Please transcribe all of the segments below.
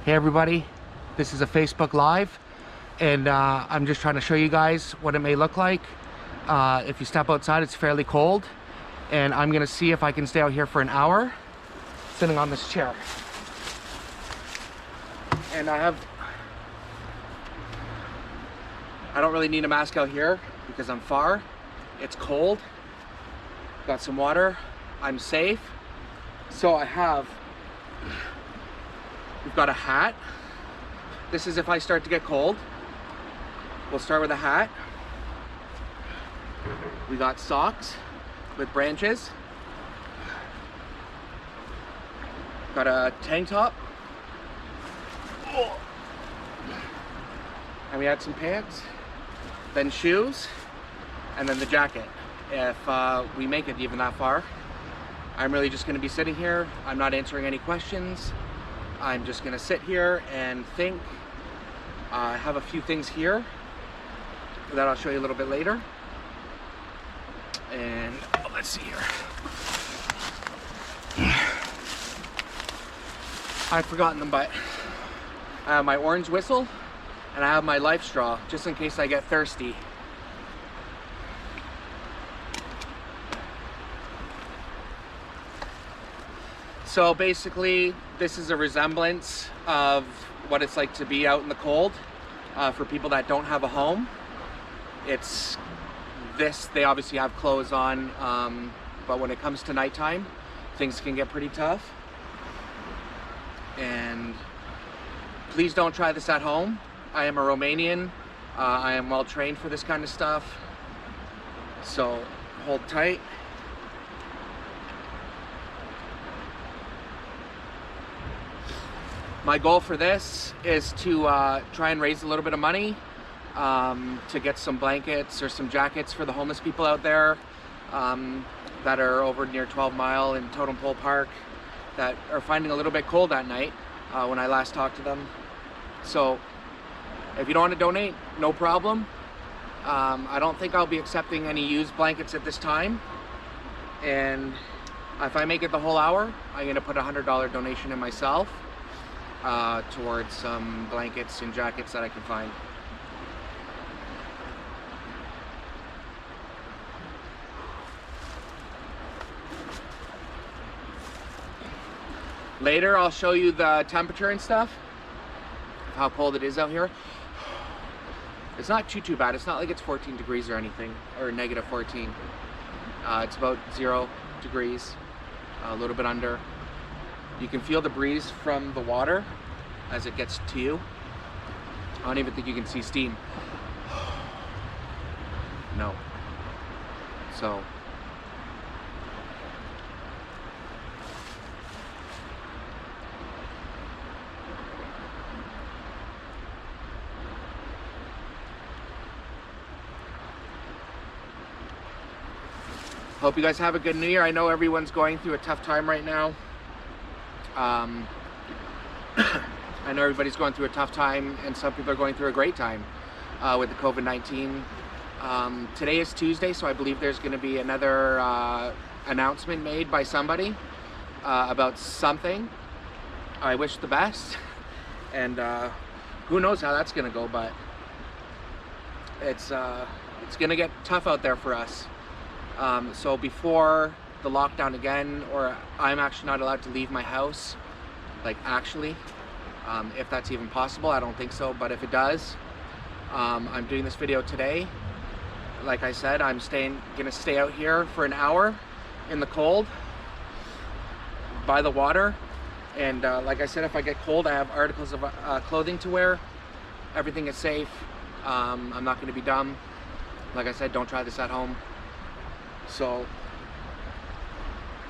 Hey everybody, this is a Facebook Live, and I'm just trying to show you guys what it may look like. If you step outside, it's fairly cold, and I'm gonna see if I can stay out here for an hour, sitting on this chair. And I don't really need a mask out here because I'm far. It's cold, got some water, I'm safe. So we've got a hat. This is if I start to get cold. We'll start with a hat. We got socks with branches. Got a tank top. And we had some pants, then shoes, and then the jacket. If we make it even that far. I'm really just gonna be sitting here. I'm not answering any questions. I'm just gonna sit here and think. I have a few things here that I'll show you a little bit later. And let's see here. I've forgotten them, but I have my orange whistle and I have my life straw just in case I get thirsty. So basically, this is a resemblance of what it's like to be out in the cold for people that don't have a home. It's this, they obviously have clothes on, but when it comes to nighttime, things can get pretty tough. And please don't try this at home. I am a Romanian. I am well trained for this kind of stuff. So hold tight. My goal for this is to try and raise a little bit of money to get some blankets or some jackets for the homeless people out there that are over near 12 Mile in Totem Pole Park that are finding a little bit cold at night when I last talked to them. So if you don't want to donate, no problem. I don't think I'll be accepting any used blankets at this time. And if I make it the whole hour, I'm gonna put a $100 donation in myself towards some blankets and jackets that I can find. Later, I'll show you the temperature and stuff, how cold it is out here. It's not too bad. It's not like it's 14 degrees or anything, or negative 14. It's about 0 degrees, a little bit under. You can feel the breeze from the water as it gets to you. I don't even think you can see steam. No. So. Hope you guys have a good New Year. I know everyone's going through a tough time right now. I know everybody's going through a tough time, and some people are going through a great time with the COVID-19. Today is Tuesday, so I believe there's going to be another announcement made by somebody about something. I wish the best, and who knows how that's going to go, but it's going to get tough out there for us. So before the lockdown again, or I'm actually not allowed to leave my house, like actually, if that's even possible. I don't think so, but if it does, I'm doing this video today. Like I said, I'm gonna stay out here for an hour in the cold by the water, and like I said, if I get cold, I have articles of clothing to wear. Everything is safe. I'm not gonna be dumb. Like I said, don't try this at home. So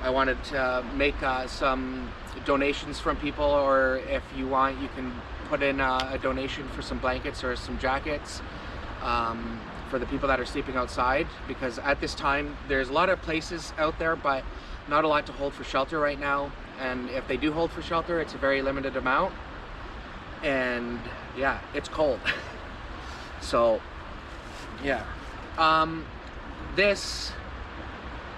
I wanted to make some donations from people, or if you want, you can put in a donation for some blankets or some jackets for the people that are sleeping outside, because at this time there's a lot of places out there, but not a lot to hold for shelter right now. And if they do hold for shelter, it's a very limited amount, and yeah, it's cold. So yeah, this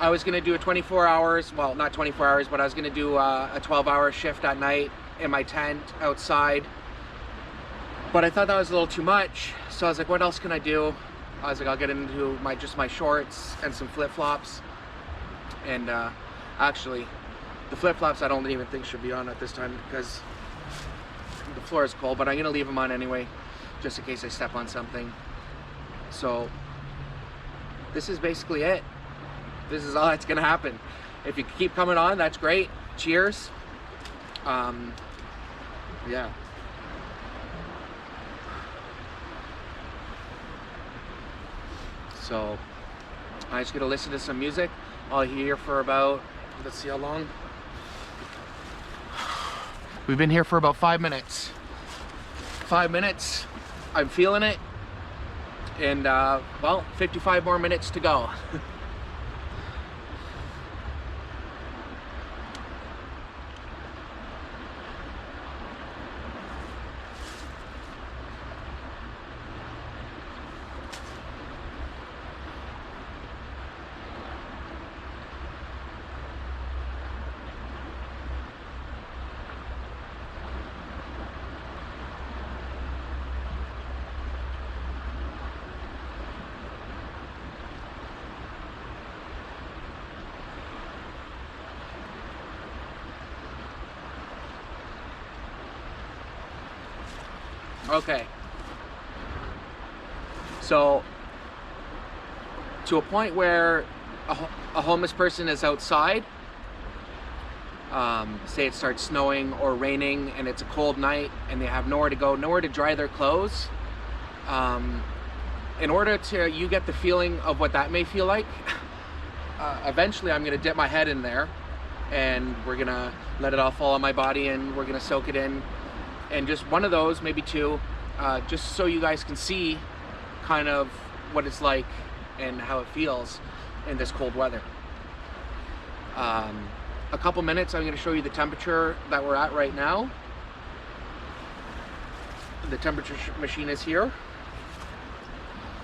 I was gonna do a 24 hours, well, not 24 hours, but I was gonna do a 12-hour shift at night in my tent outside, but I thought that was a little too much. So I was like, what else can I do? I was like, I'll get into just my shorts and some flip-flops. And actually, the flip-flops I don't even think should be on at this time because the floor is cold, but I'm gonna leave them on anyway, just in case I step on something. So this is basically it. This is all that's gonna happen. If you keep coming on, that's great. Cheers. Yeah. So I'm just gonna listen to some music. I'll be here for about, let's see how long. We've been here for about 5 minutes. 5 minutes. I'm feeling it. And well, 55 more minutes to go. Okay, so to a point where a homeless person is outside, say it starts snowing or raining and it's a cold night and they have nowhere to go, nowhere to dry their clothes, in order to you get the feeling of what that may feel like, eventually I'm gonna dip my head in there and we're gonna let it all fall on my body and we're gonna soak it in. And just one of those, maybe two, just so you guys can see kind of what it's like and how it feels in this cold weather. A couple minutes, I'm going to show you the temperature that we're at right now. The temperature machine is here.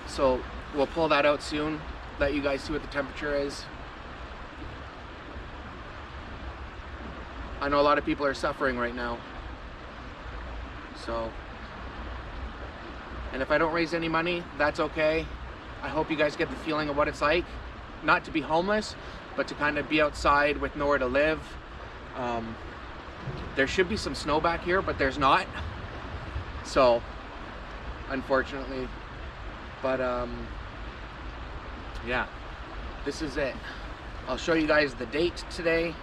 So we'll pull that out soon, let you guys see what the temperature is. I know a lot of people are suffering right now. So, and if I don't raise any money, that's okay. I hope you guys get the feeling of what it's like, not to be homeless, but to kind of be outside with nowhere to live. There should be some snow back here, but there's not. So, unfortunately, but yeah, this is it. I'll show you guys the date today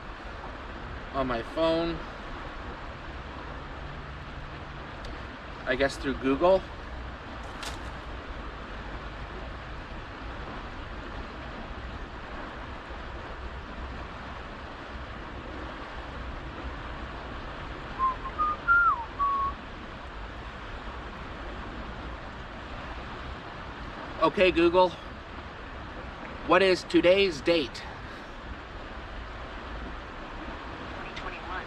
on my phone. I guess through Google. Okay, Google, what is today's date? 2021.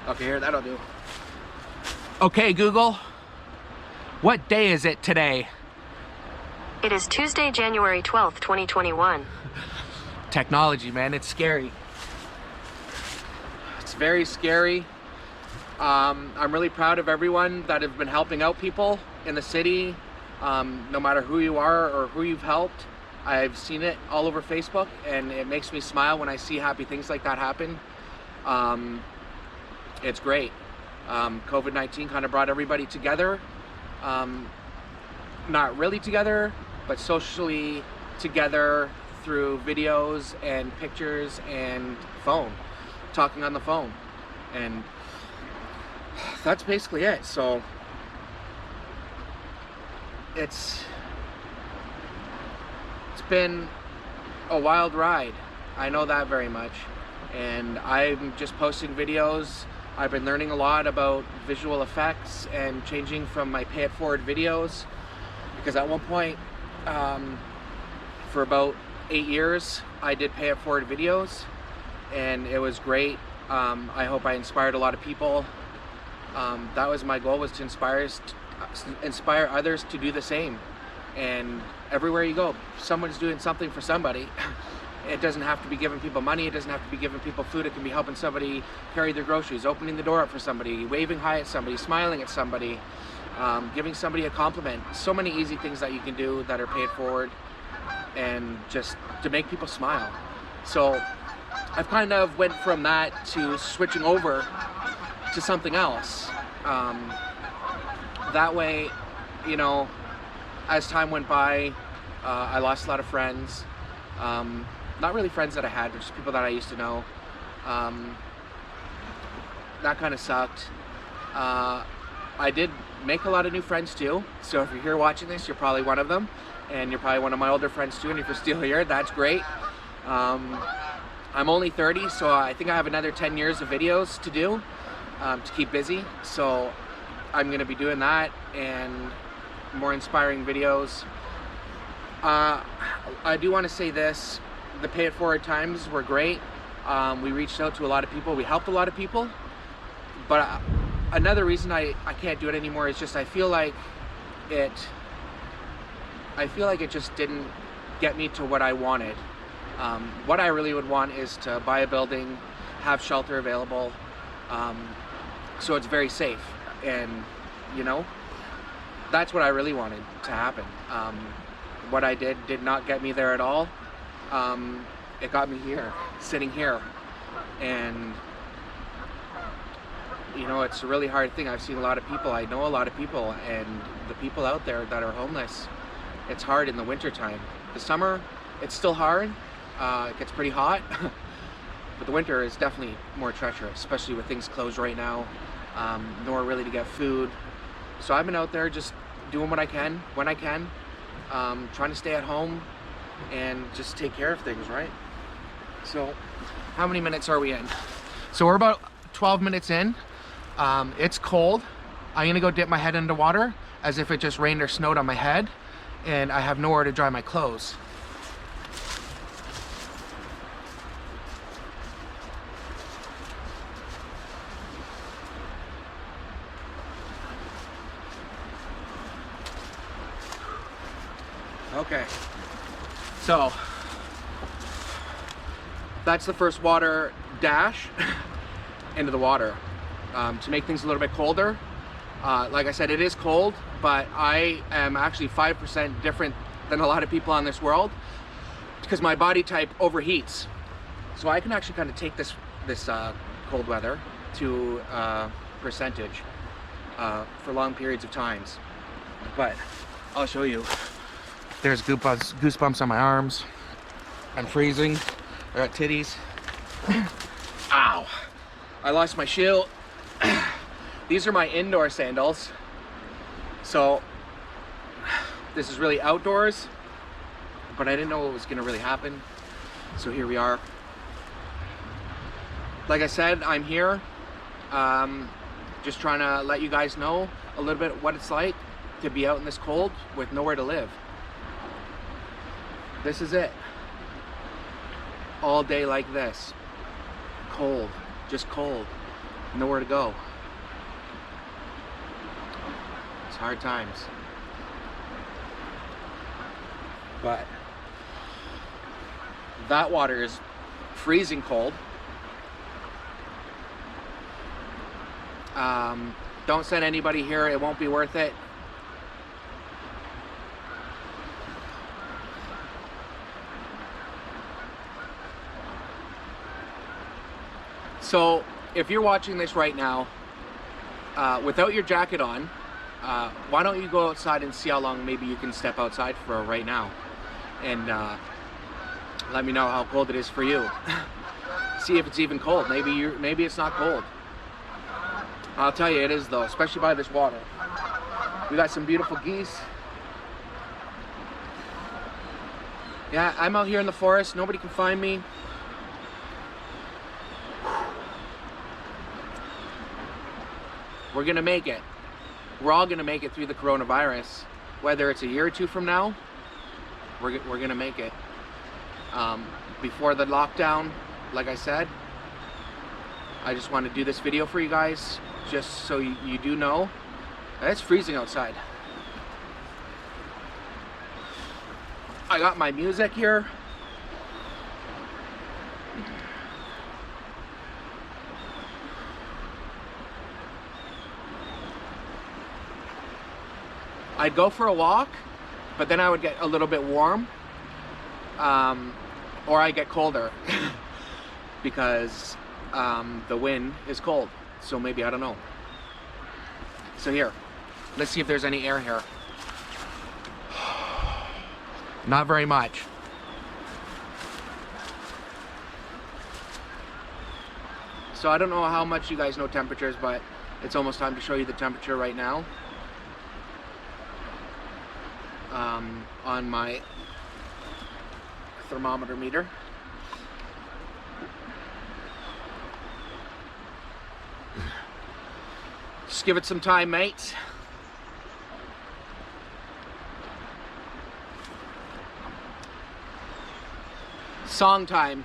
Okay, here, that'll do. Okay, Google, what day is it today? It is Tuesday, January 12th, 2021. Technology, man, it's scary. It's very scary. I'm really proud of everyone that have been helping out people in the city, no matter who you are or who you've helped. I've seen it all over Facebook and it makes me smile when I see happy things like that happen. It's great. COVID-19 kind of brought everybody together, not really together, but socially together through videos and pictures and phone, talking on the phone. And that's basically it. So it's been a wild ride. I know that very much. And I'm just posting videos. I've been learning a lot about visual effects and changing from my pay it forward videos, because at one point, for about 8 years, I did pay it forward videos and it was great. I hope I inspired a lot of people. That was my goal, was to inspire others to do the same. And everywhere you go, someone's doing something for somebody. It doesn't have to be giving people money. It doesn't have to be giving people food. It can be helping somebody carry their groceries, opening the door up for somebody, waving hi at somebody, smiling at somebody, giving somebody a compliment. So many easy things that you can do that are paid forward, and just to make people smile. So I've kind of went from that to switching over to something else. That way, you know, as time went by, I lost a lot of friends. Not really friends that I had, but just people that I used to know. That kind of sucked. I did make a lot of new friends too. So if you're here watching this, you're probably one of them. And you're probably one of my older friends too. And if you're still here, that's great. I'm only 30, so I think I have another 10 years of videos to do to keep busy. So I'm gonna be doing that and more inspiring videos. I do want to say this, the Pay It Forward times were great. We reached out to a lot of people, we helped a lot of people, but another reason I can't do it anymore is just I feel like it just didn't get me to what I wanted. What I really would want is to buy a building, have shelter available, so it's very safe, and you know, that's what I really wanted to happen. What I did not get me there at all. It got me here, sitting here, and you know, it's a really hard thing. I've seen a lot of people, I know a lot of people, and the people out there that are homeless, it's hard in the winter time. The summer, it's still hard. It gets pretty hot, but the winter is definitely more treacherous, especially with things closed right now. Nowhere really to get food. So I've been out there just doing what I can, when I can, trying to stay at home and just take care of things, right? So how many minutes are we in? So we're about 12 minutes in. It's cold. I'm gonna go dip my head into water as if it just rained or snowed on my head, and I have nowhere to dry my clothes. Okay, so that's the first water dash into the water to make things a little bit colder. Like I said, it is cold, but I am actually 5% different than a lot of people on this world because my body type overheats. So I can actually kind of take this cold weather to percentage for long periods of times. But I'll show you. There's goosebumps on my arms. I'm freezing. I got titties. Ow! I lost my shoe. These are my indoor sandals. So this is really outdoors, but I didn't know what was gonna really happen. So here we are. Like I said, I'm here. Just trying to let you guys know a little bit what it's like to be out in this cold with nowhere to live. This is it. All day like this. Cold, just cold. Nowhere to go. It's hard times. But that water is freezing cold. Don't send anybody here, it won't be worth it. So if you're watching this right now without your jacket on, why don't you go outside and see how long maybe you can step outside for right now, and let me know how cold it is for you. See if it's even cold. Maybe it's not cold. I'll tell you it is though, especially by this water. We got some beautiful geese. Yeah, I'm out here in the forest. Nobody can find me. We're gonna make it. We're all gonna make it through the coronavirus. Whether it's a year or two from now, we're gonna make it. Before the lockdown, like I said, I just want to do this video for you guys, just so you do know. It's freezing outside. I got my music here. I'd go for a walk, but then I would get a little bit warm, or I get colder because the wind is cold. So maybe, I don't know. So here, let's see if there's any air here. Not very much. So I don't know how much you guys know temperatures, but it's almost time to show you the temperature right now on my thermometer meter. Just give it some time, mates. Song time.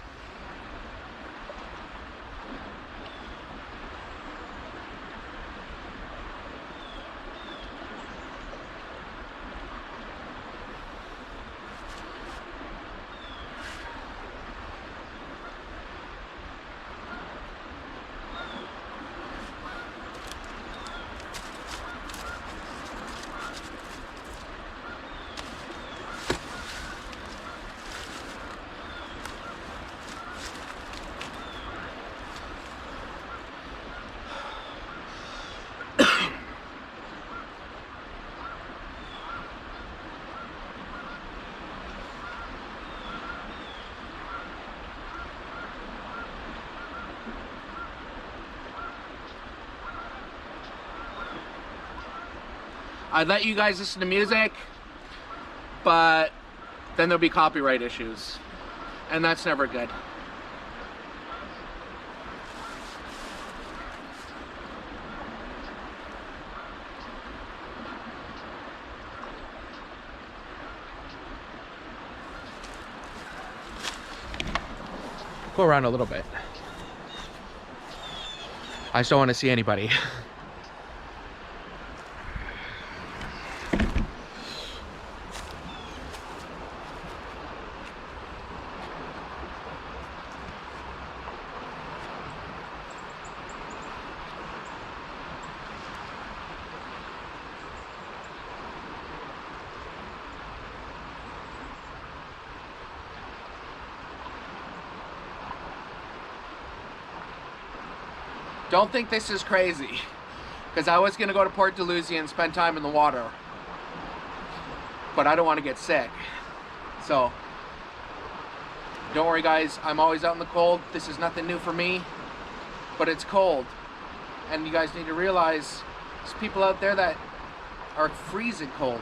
I'd let you guys listen to music, but then there'll be copyright issues, and that's never good. Go around a little bit. I just don't want to see anybody. Don't think this is crazy, because I was going to go to Port Dalhousie and spend time in the water, but I don't want to get sick. So, don't worry guys, I'm always out in the cold. This is nothing new for me, but it's cold. And you guys need to realize there's people out there that are freezing cold.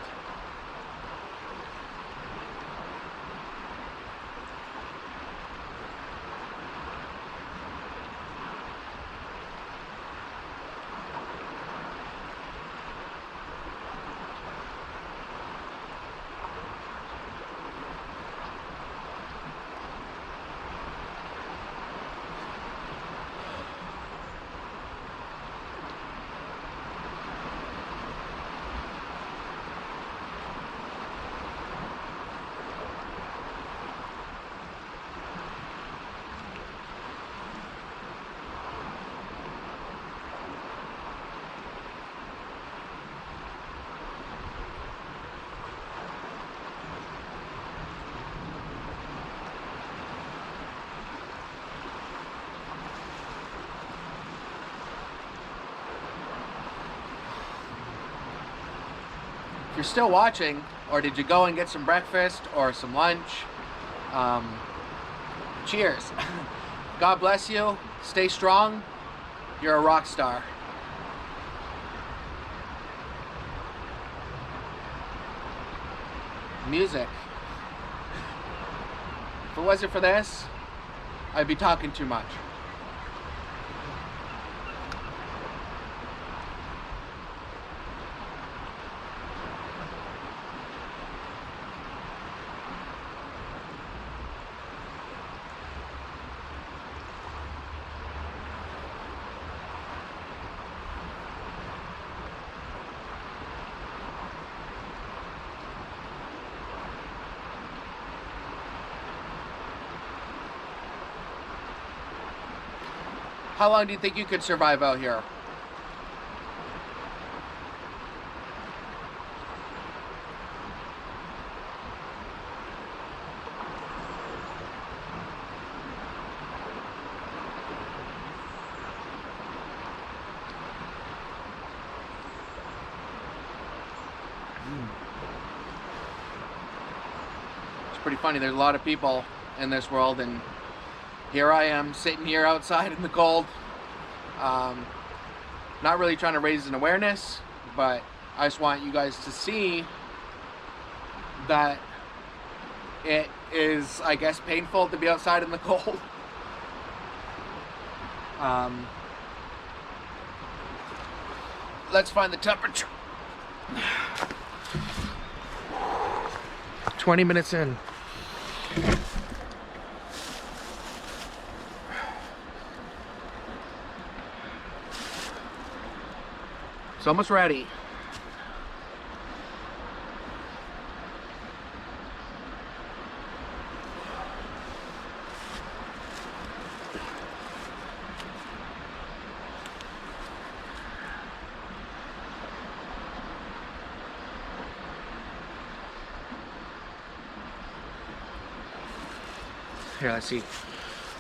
If you're still watching, or did you go and get some breakfast or some lunch, cheers. God bless you. Stay strong. You're a rock star. Music. If it wasn't for this, I'd be talking too much. How long do you think you could survive out here? pretty funny. There's a lot of people in this world, and here I am sitting here outside in the cold. Not really trying to raise an awareness, but I just want you guys to see that it is, I guess, painful to be outside in the cold. Let's find the temperature. 20 minutes in. It's almost ready. Here, let's see.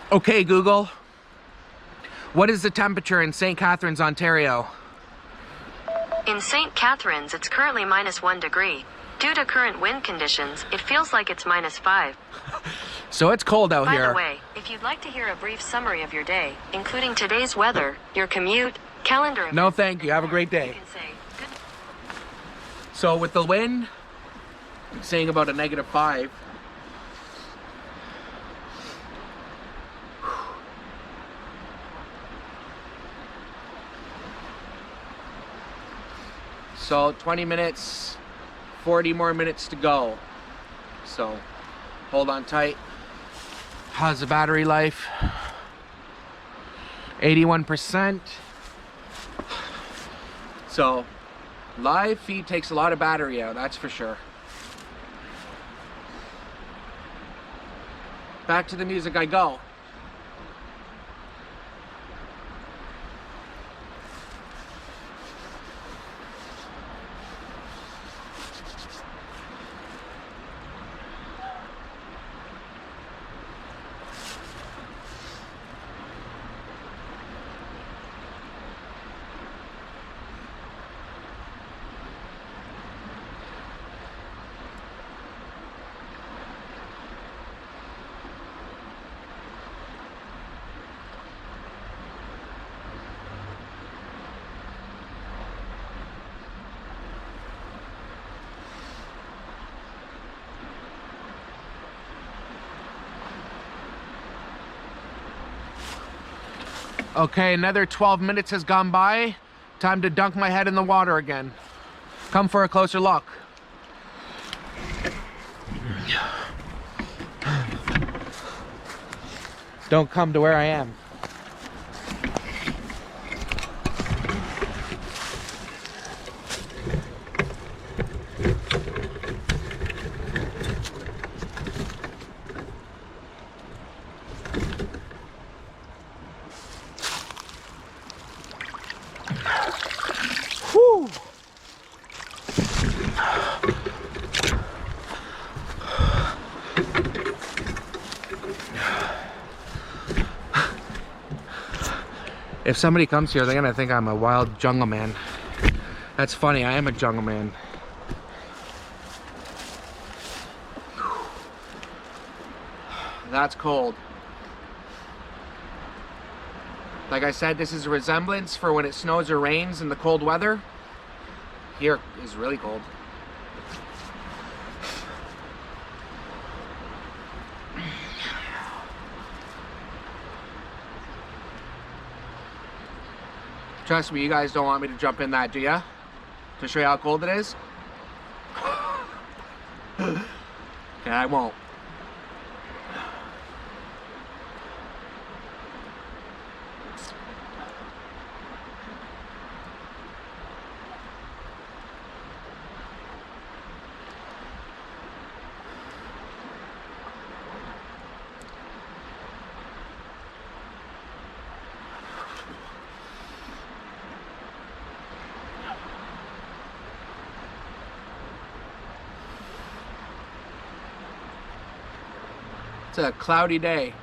Okay, Google. What is the temperature in St. Catharines, Ontario? In St. Catharines, it's currently -1 degree. Due to current wind conditions, it feels like it's -5. So it's cold out here. By the way, if you'd like to hear a brief summary of your day, including today's weather, your commute, calendar... No, thank you. Have a great day. You can say, good. So with the wind, saying about a -5. So 20 minutes, 40 more minutes to go. So hold on tight. How's the battery life? 81%. So live feed takes a lot of battery out, that's for sure. Back to the music I go. Okay, another 12 minutes has gone by. Time to dunk my head in the water again. Come for a closer look. Don't come to where I am. Whew. If somebody comes here, they're gonna think I'm a wild jungle man. That's funny, I am a jungle man. That's cold. Like I said, this is a resemblance for when it snows or rains in the cold weather. Here is really cold. Trust me, you guys don't want me to jump in that, do ya? To show you how cold it is? Okay, I won't. It's a cloudy day.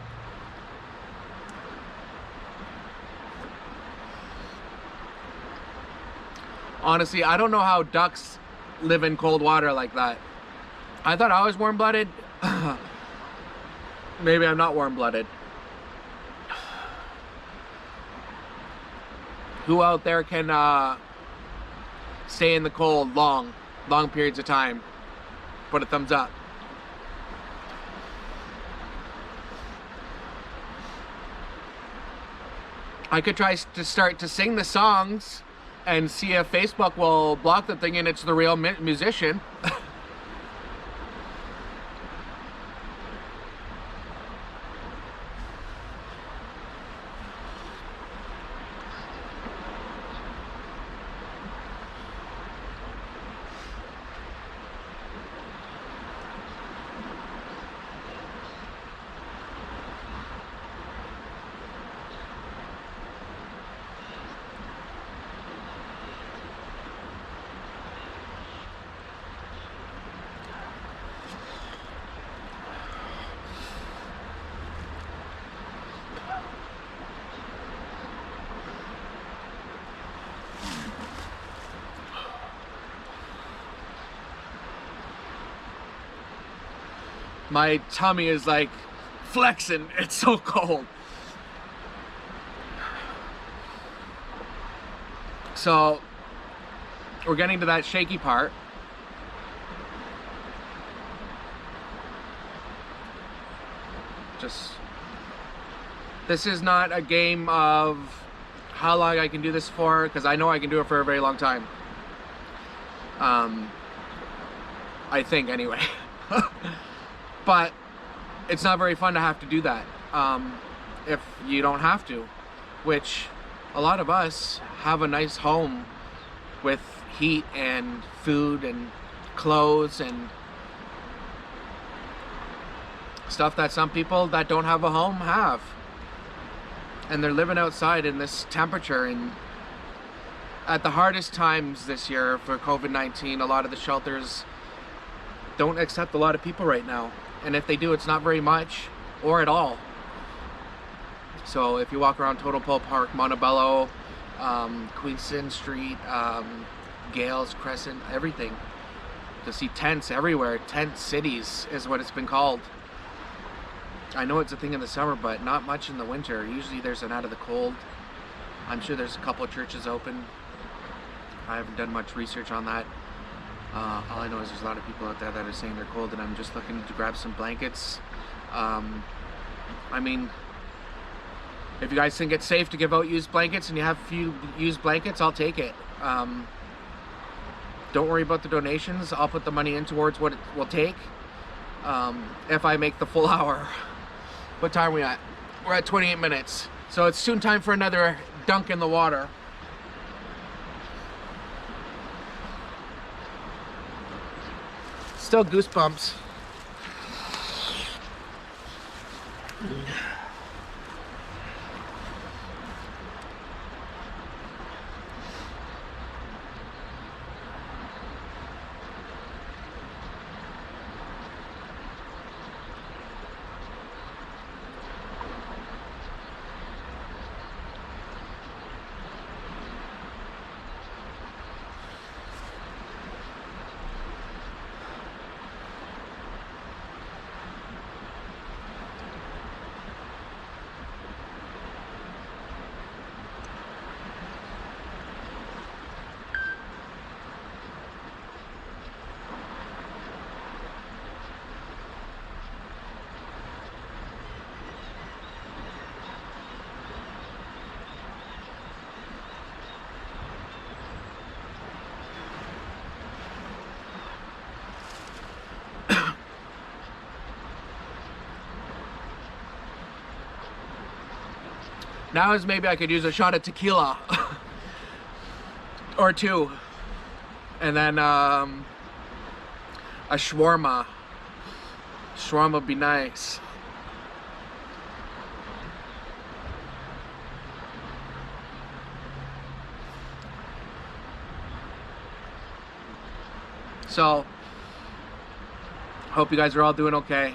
Honestly, I don't know how ducks live in cold water like that. I thought I was warm-blooded. Maybe I'm not warm-blooded. Who out there can stay in the cold long periods of time? Put a thumbs up. I could try to start to sing the songs and see if Facebook will block the thing and it's the real musician. My tummy is like flexing. It's so cold. So we're getting to that shaky part. This is not a game of how long I can do this for, because I know I can do it for a very long time. I think anyway. But it's not very fun to have to do that if you don't have to, which a lot of us have a nice home with heat and food and clothes and stuff that some people that don't have a home have. And they're living outside in this temperature. And at the hardest times this year for COVID-19, a lot of the shelters don't accept a lot of people right now. And if they do, it's not very much or at all. So if you walk around Totem Pole Park, Montebello, Queenston Street, Gales Crescent, everything, to see tents everywhere. Tent cities is what it's been called. I know it's a thing in the summer, but not much in the winter. Usually there's an out of the cold. I'm sure there's a couple of churches open. I haven't done much research on that. All I know is there's a lot of people out there that are saying they're cold, and I'm just looking to grab some blankets. I mean, if you guys think it's safe to give out used blankets and you have a few used blankets, I'll take it. Don't worry about the donations. I'll put the money in towards what it will take if I make the full hour. What time are we at? We're at 28 minutes. So it's soon time for another dunk in the water. Still goosebumps. Now is maybe I could use a shot of tequila or two, and then a shawarma. Shawarma would be nice. So, hope you guys are all doing okay.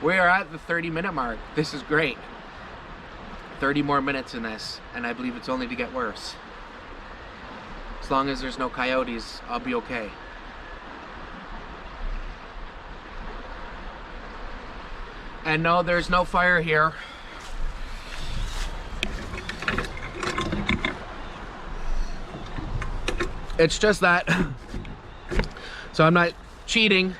We are at the 30-minute mark. This is great. 30 more minutes in this, and I believe it's only to get worse. As long as there's no coyotes, I'll be okay. And no, there's no fire here. It's just that. So I'm not cheating.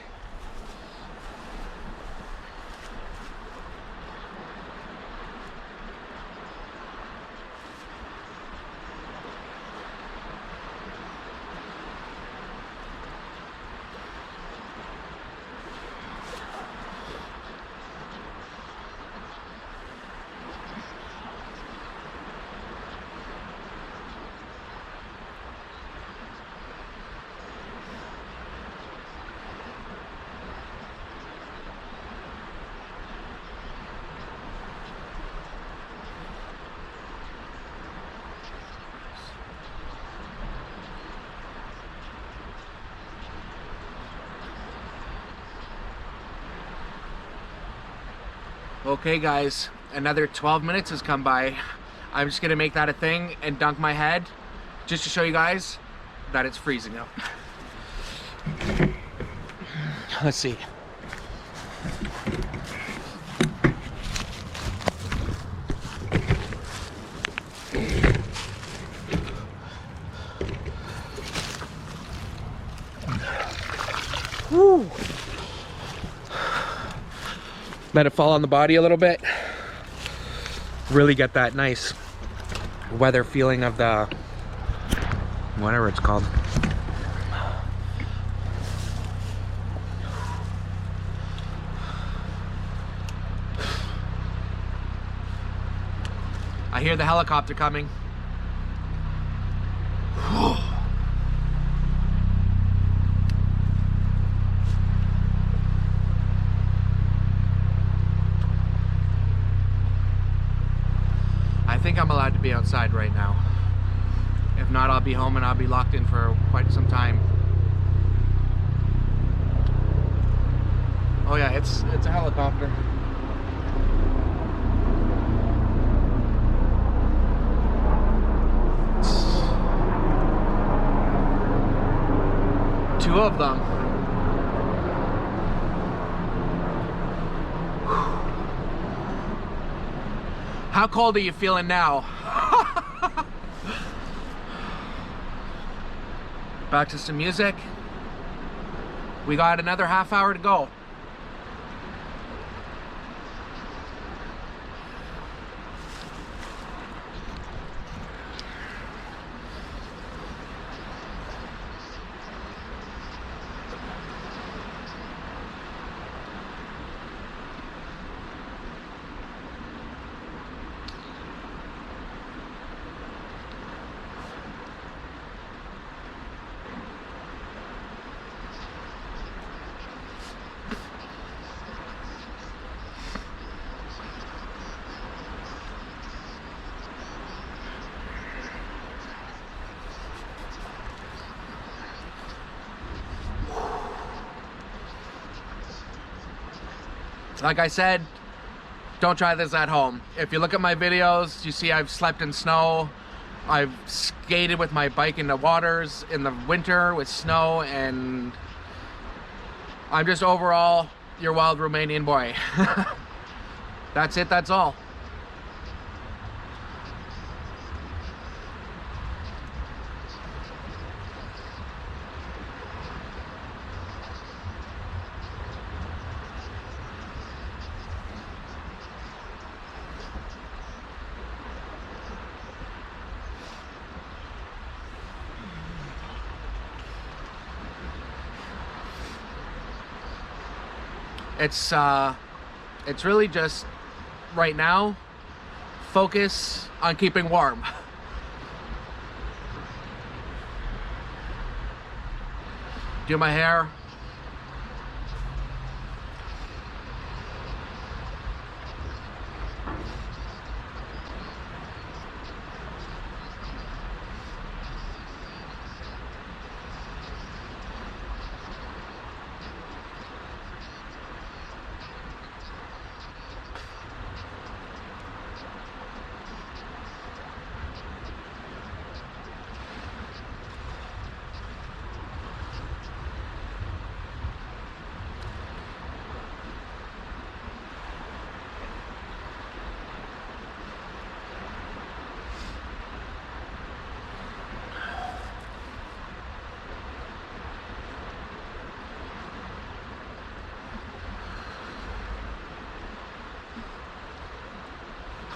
Okay guys, another 12 minutes has come by. I'm just gonna make that a thing and dunk my head just to show you guys that it's freezing out. Let's see. Woo. Let it fall on the body a little bit. Really get that nice weather feeling of the, whatever it's called. I hear the helicopter coming. I think I'm allowed to be outside right now. If not, I'll be home and I'll be locked in for quite some time. Oh yeah, it's a helicopter. Two of them. How cold are you feeling now? Back to some music. We got another half hour to go. Like I said, don't try this at home. If you look at my videos, you see I've slept in snow. I've skated with my bike in the waters in the winter with snow, and I'm just overall your wild Romanian boy. That's it, that's all. It's really just right now focus on keeping warm. Do my hair.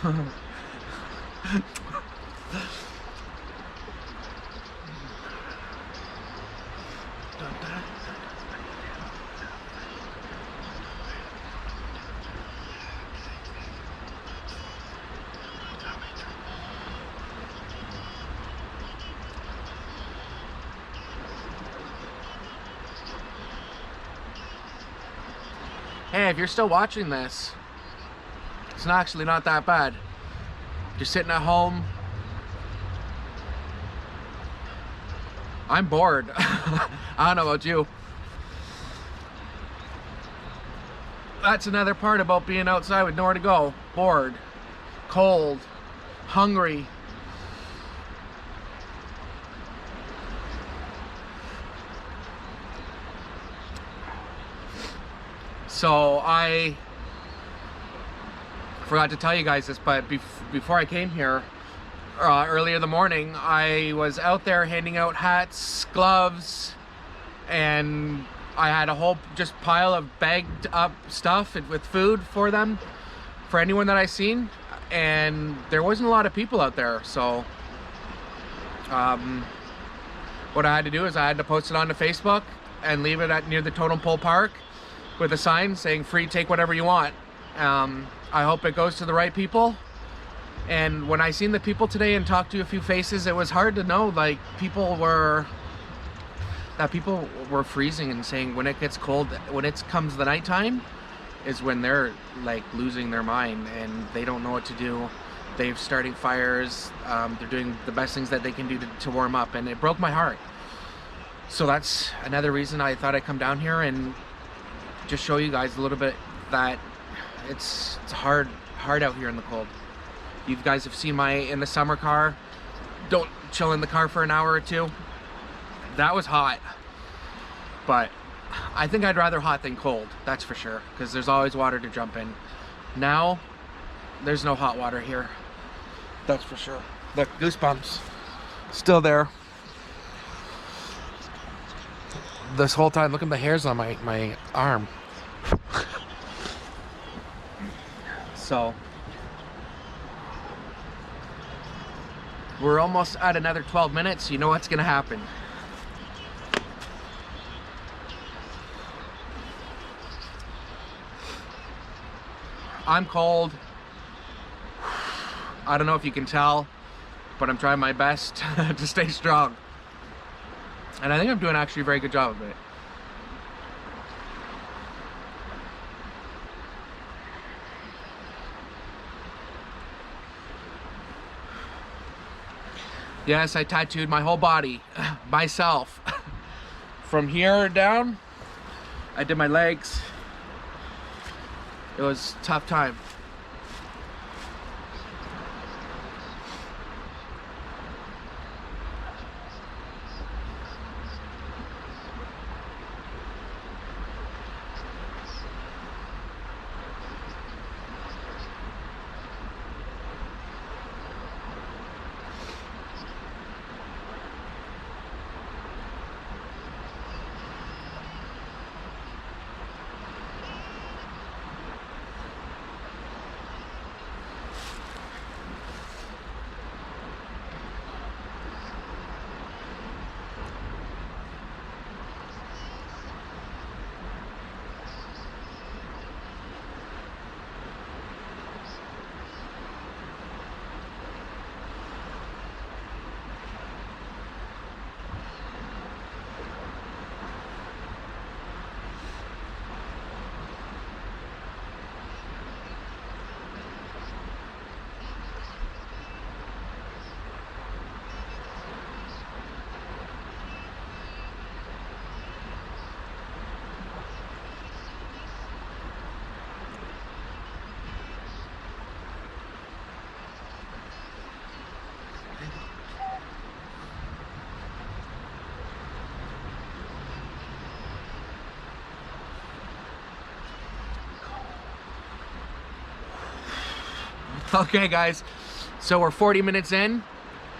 Hey, if you're still watching this, it's actually not that bad. You're sitting at home. I'm bored. I don't know about you. That's another part about being outside with nowhere to go. Bored, cold, hungry. So I forgot to tell you guys this, but before I came here, earlier in the morning, I was out there handing out hats, gloves, and I had a whole just pile of bagged up stuff with food for them, for anyone that I seen, and there wasn't a lot of people out there. So what I had to do is I had to post it onto Facebook and leave it near the Totem Pole Park with a sign saying free, take whatever you want. I hope it goes to the right people. And when I seen the people today and talked to a few faces, it was hard to know, like, people were freezing and saying when it gets cold, when it comes the nighttime, is when they're like losing their mind and they don't know what to do. They're starting fires. They're doing the best things that they can do to warm up, and it broke my heart. So that's another reason I thought I'd come down here and just show you guys a little bit that it's hard out here in the cold. You guys have seen my in the summer car. Don't chill in the car for an hour or two. That was hot, but I think I'd rather hot than cold, that's for sure, because there's always water to jump in. Now there's no hot water here, that's for sure. Look, goosebumps still there this whole time. Look at the hairs on my arm. So we're almost at another 12 minutes. You know what's gonna happen. I'm cold. I don't know if you can tell, but I'm trying my best to stay strong. And I think I'm doing actually a very good job of it. Yes, I tattooed my whole body myself. From here down, I did my legs. It was a tough time. Okay guys, so we're 40 minutes in,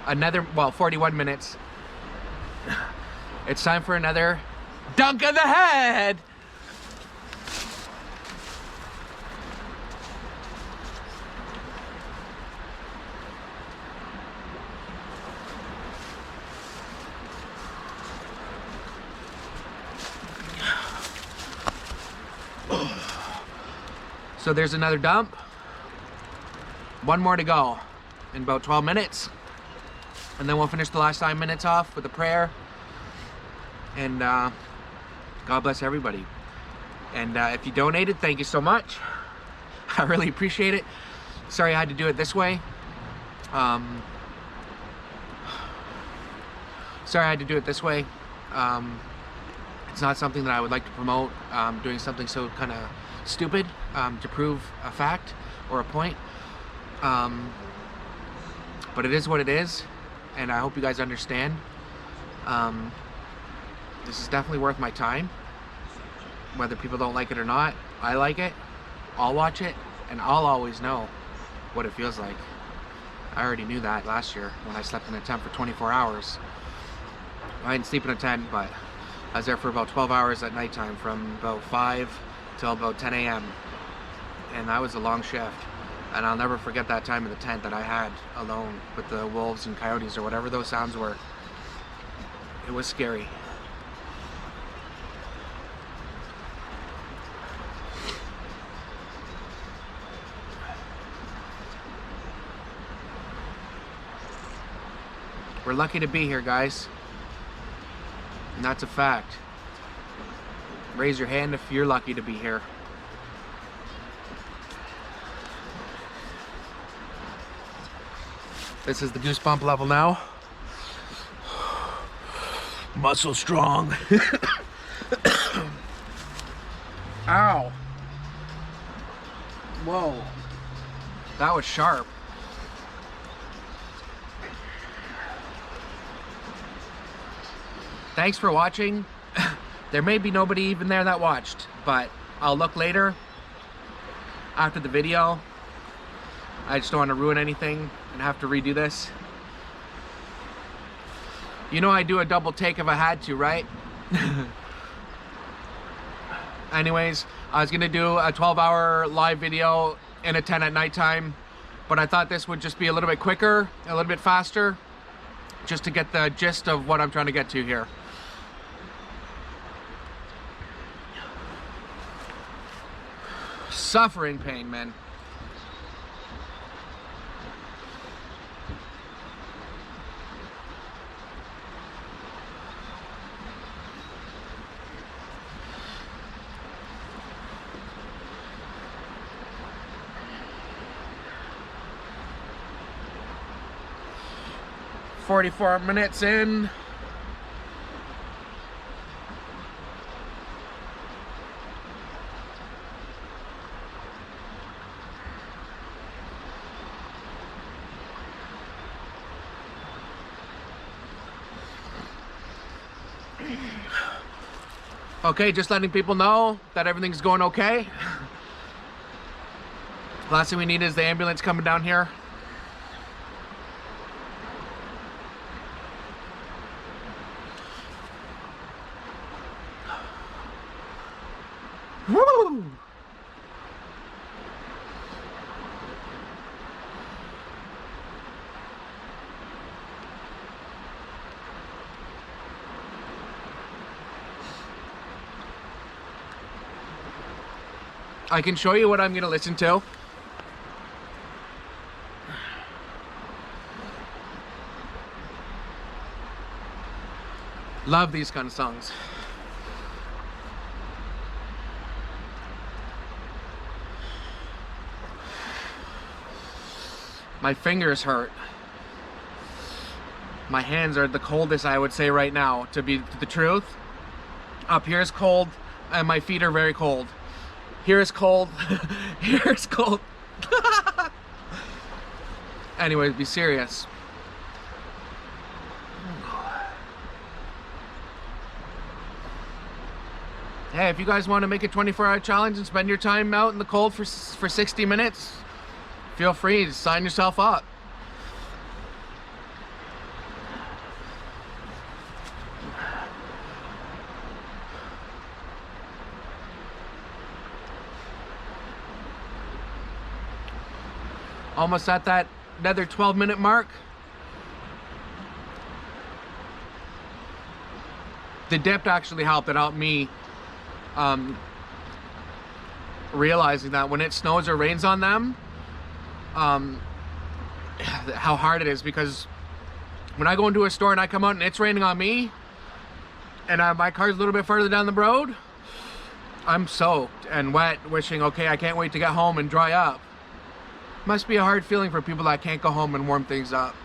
41 minutes. It's time for another dunk of the head. So there's another dump. One more to go in about 12 minutes. And then we'll finish the last 5 minutes off with a prayer. And God bless everybody. And if you donated, thank you so much. I really appreciate it. Sorry I had to do it this way. Sorry I had to do it this way. It's not something that I would like to promote, doing something so kind of stupid to prove a fact or a point. But it is what it is, and I hope you guys understand. This is definitely worth my time. Whether people don't like it or not, I like it. I'll watch it, and I'll always know what it feels like. I already knew that last year when I slept in a tent for 24 hours. I didn't sleep in a tent, but I was there for about 12 hours at nighttime, from about 5 till about 10 a.m. And that was a long shift. And I'll never forget that time in the tent that I had alone with the wolves and coyotes or whatever those sounds were. It was scary. We're lucky to be here, guys. And that's a fact. Raise your hand if you're lucky to be here. This is the goosebump level now. Muscle strong. Ow. Whoa. That was sharp. Thanks for watching. There may be nobody even there that watched, but I'll look later after the video. I just don't want to ruin anything and have to redo this. You know I do a double take if I had to, right? Anyways, I was gonna do a 12-hour live video in a tent at nighttime, but I thought this would just be a little bit quicker, a little bit faster, just to get the gist of what I'm trying to get to here. Suffering pain, man. "44 minutes in. Okay, just letting people know that everything's going okay. Last thing we need is the ambulance coming down here. Woo! I can show you what I'm gonna listen to. Love these kind of songs. My fingers hurt. My hands are the coldest, I would say right now, to be the truth. Up here is cold, and my feet are very cold. Here is cold. Here is cold. Anyways, be serious. Hey, if you guys want to make a 24-hour challenge and spend your time out in the cold for 60 minutes, feel free to sign yourself up. Almost at that another 12-minute mark. The dip actually helped. It helped me realizing that when it snows or rains on them, how hard it is, because when I go into a store and I come out and it's raining on me and my car's a little bit further down the road, I'm soaked and wet, wishing, okay, I can't wait to get home and dry up. Must be a hard feeling for people that can't go home and warm things up.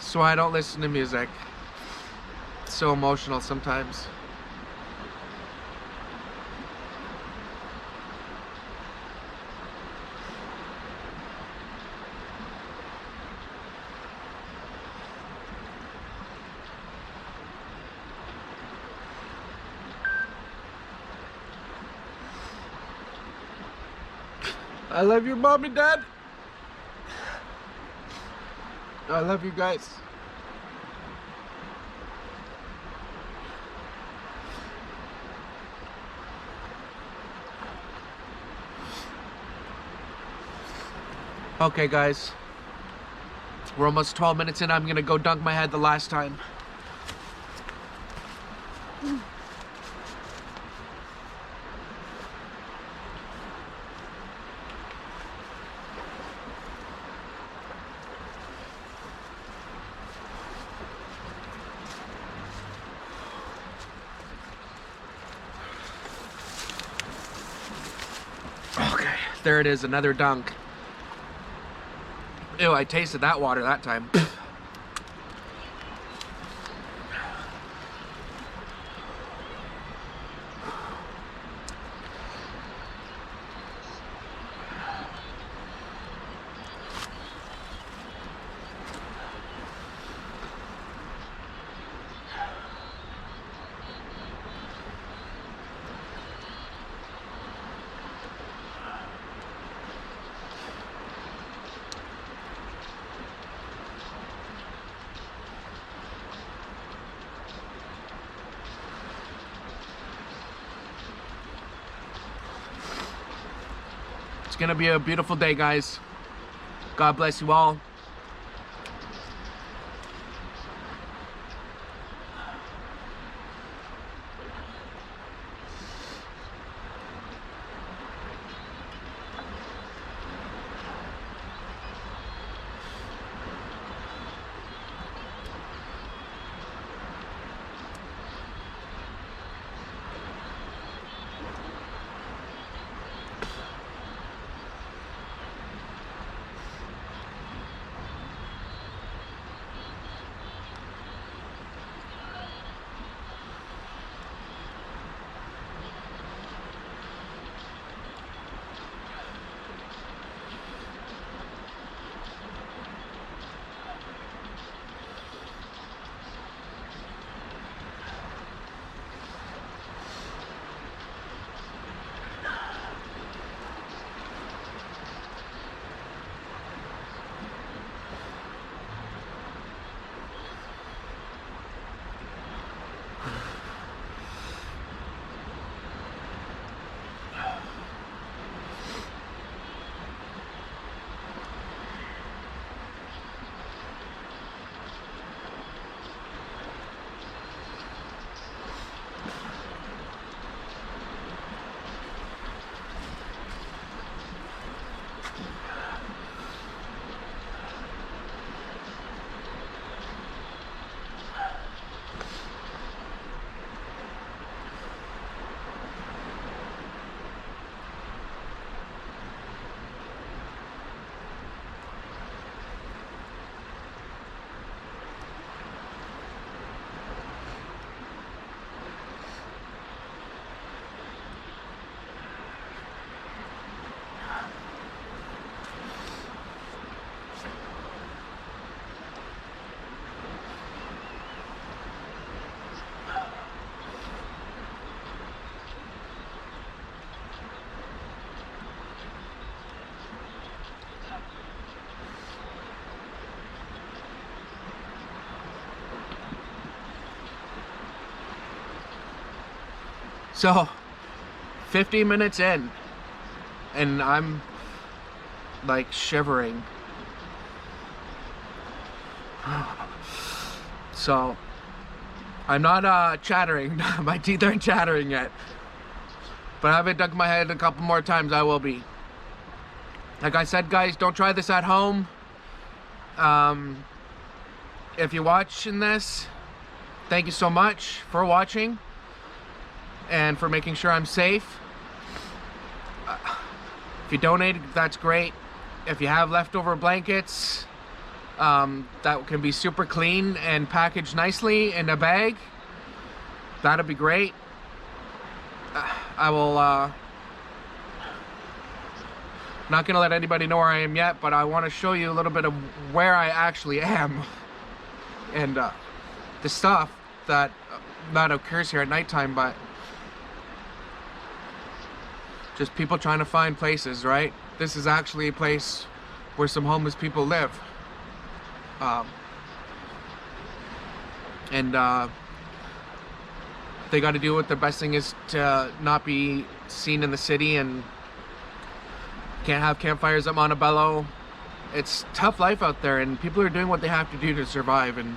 So I don't listen to music. It's so emotional sometimes. I love you, Mom and Dad. I love you guys. Okay, guys. We're almost 12 minutes in. I'm gonna go dunk my head the last time. Okay, there it is, another dunk. Ew, I tasted that water that time. It's gonna be a beautiful day, guys. God bless you all. So 50 minutes in and I'm like shivering. So I'm not chattering. My teeth aren't chattering yet, but I haven't dunked my head a couple more times. I will be. Like I said, guys, don't try this at home. If you're watching this, thank you so much for watching and for making sure I'm safe. If you donated, that's great. If you have leftover blankets, that can be super clean and packaged nicely in a bag, that'd be great. I will not gonna let anybody know where I am yet, but I want to show you a little bit of where I actually am and the stuff that occurs here at nighttime. But just people trying to find places, right? This is actually a place where some homeless people live. They got to do what the best thing is to not be seen in the city, and can't have campfires at Montebello. It's tough life out there, and people are doing what they have to do to survive. And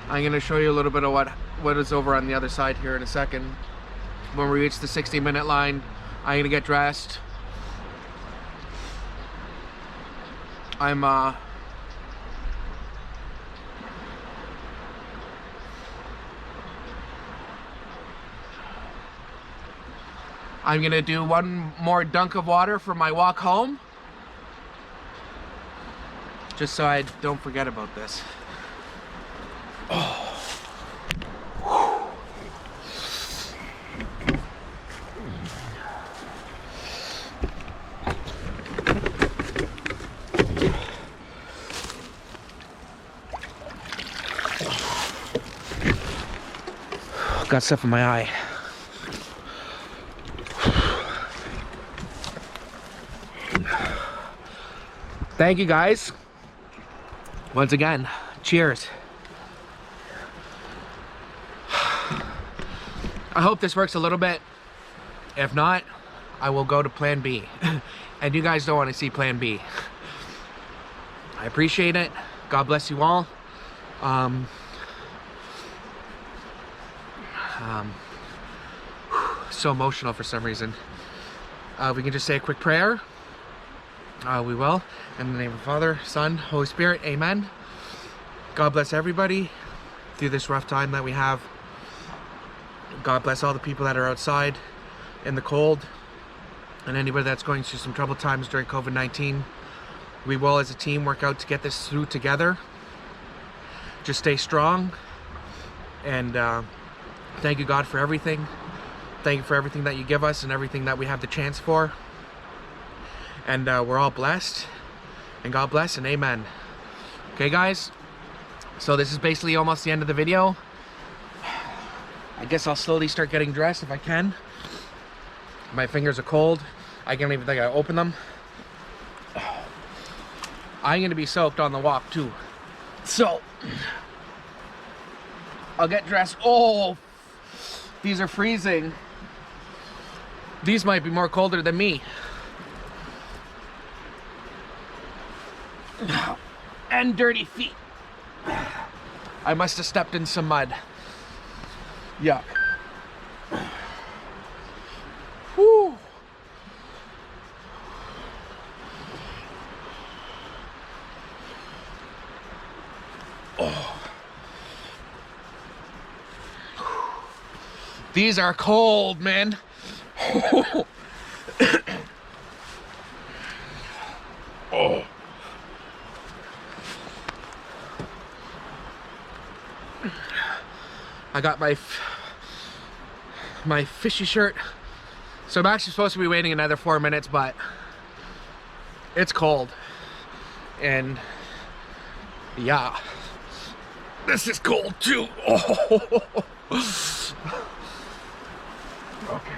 I'm going to show you a little bit of what is over on the other side here in a second. When we reach the 60-minute line, I'm going to get dressed. I'm gonna do one more dunk of water for my walk home, just so I don't forget about this. Oh. Got stuff in my eye. Thank you guys. Once again, cheers. I hope this works a little bit. If not, I will go to plan B. And you guys don't want to see plan B. I appreciate it. God bless you all. So emotional for some reason. We can just say a quick prayer. We will. In the name of the Father, Son, Holy Spirit, amen. God bless everybody through this rough time that we have. God bless all the people that are outside in the cold, and anybody that's going through some troubled times during COVID-19. We will, as a team, work out to get this through together. Just stay strong, and thank you, God, for everything. Thank you for everything that you give us and everything that we have the chance for. And we're all blessed, and God bless, and amen. Okay, guys, so this is basically almost the end of the video. I guess I'll slowly start getting dressed if I can. My fingers are cold. I can't even think I open them. I'm gonna be soaked on the walk too, so I'll get dressed. Oh, these are freezing. These might be more colder than me. And dirty feet. I must have stepped in some mud. Yuck. Whew. Oh. These are cold, man. Oh. I got my fishy shirt. So I'm actually supposed to be waiting another 4 minutes, but it's cold. And yeah, this is cold too. Oh. Okay.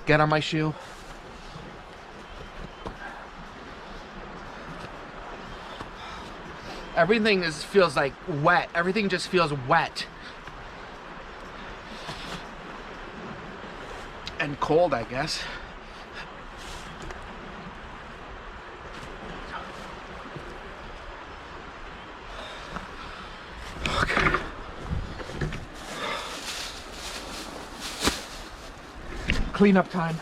Get on my shoe. Everything feels like wet. Everything just feels wet. And cold, I guess. Okay. Cleanup time.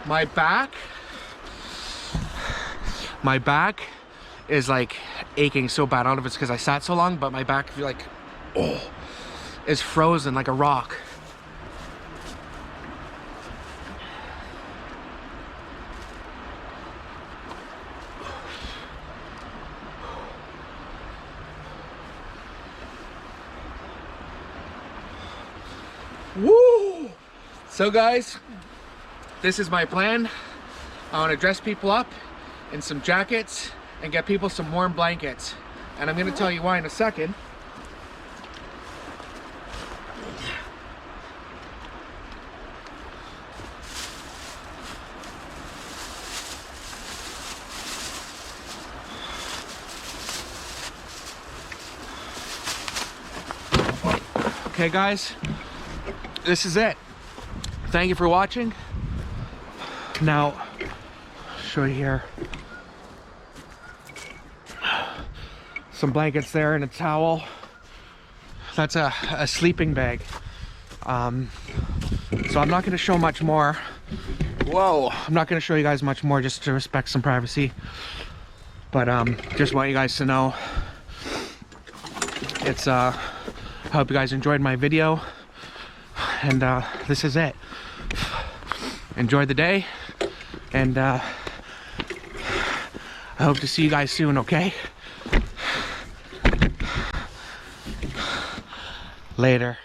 My back is like aching so bad. I don't know if it's because I sat so long, but my back like is frozen like a rock. Woo! So guys, this is my plan. I want to dress people up in some jackets and get people some warm blankets. And I'm going to tell you why in a second. Okay guys, this is it. Thank you for watching. Now, show you here. Some blankets there and a towel. That's a sleeping bag. So I'm not going to show much more. Whoa! I'm not going to show you guys much more just to respect some privacy. But just want you guys to know. It's I hope you guys enjoyed my video. And this is it. Enjoy the day. And I hope to see you guys soon, okay? Later.